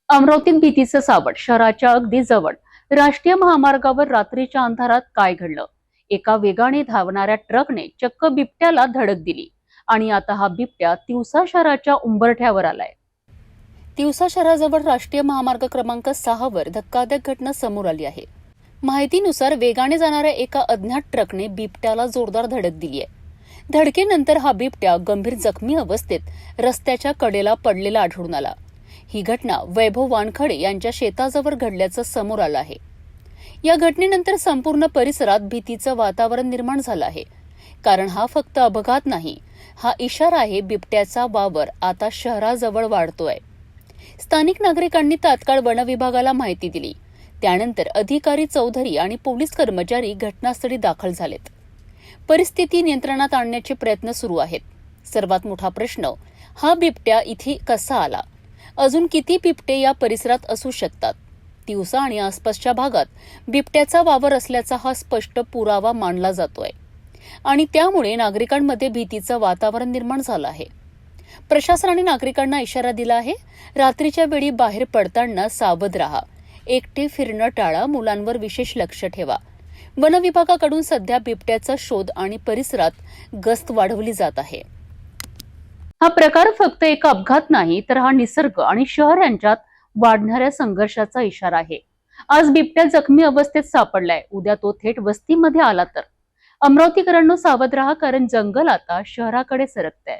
अमरावतीत भीतीचं सावट. शहराच्या अगदी जवळ राष्ट्रीय महामार्गावर रात्रीच्या अंधारात काय घडलं? एका वेगाने धावणाऱ्या ट्रकने चक्क बिबट्याला धडक दिली आणि आता हा बिबट्या तिवसा शहराच्या उंबरठ्यावर आलाय. तिवसा शहराजवळ राष्ट्रीय महामार्ग क्रमांक 6 वर धक्कादायक घटना समोर आली आहे. माहितीनुसार वेगाने जाणाऱ्या एका अज्ञात ट्रकने बिबट्याला जोरदार धडक दिली आहे. धडकेनंतर हा बिबट्या गंभीर जखमी अवस्थेत रस्त्याच्या कडेला पडलेला आढळून आला. ही घटना वैभव वानखडे यांच्या शेताजवळ घडल्याचं समोर आलं आहे. या घटनेनंतर संपूर्ण परिसरात भीतीचं वातावरण निर्माण झालं आहे. कारण हा फक्त अपघात नाही, हा इशारा आहे बिबट्याचा वावर आता शहराजवळ वाढतोय. स्थानिक नागरिकांनी तात्काळ वनविभागाला माहिती दिली. त्यानंतर अधिकारी, चौधरी आणि पोलीस कर्मचारी घटनास्थळी दाखल झालेत. परिस्थिती नियंत्रणात आणण्याचे प्रयत्न सुरू आहेत. सर्वात मोठा प्रश्न, हा बिबट्या इथे कसा आला? अजून किती बिबटे या परिसरात असू शकतात? तिवसा आणि आसपासच्या भागात बिबट्याचा वावर असल्याचा हा स्पष्ट पुरावा मानला जातोय आणि त्यामुळे नागरिकांमध्ये भीतीचं वातावरण निर्माण झालं आहे. प्रशासनाने नागरिकांना इशारा दिला आहे, रात्रीच्या वेळी बाहेर पडताना सावध राहा, एकटे फिरणं टाळा, मुलांवर विशेष लक्ष ठेवा. वनविभागाकडून सध्या बिबट्याचा शोध आणि परिसरात गस्त वाढवली जात आहे. हा प्रकार फक्त एक अपघात नाही, तर हा निसर्ग आणि शहर यांच्यात वाढणाऱ्या संघर्षाचा इशारा आहे. आज बिबट्या जखमी अवस्थेत सापडलाय, उद्या तो थेट वस्तीमध्ये आला तर अमरावतीकरांनो सावध राहा, कारण जंगल आता शहराकडे सरकतंय.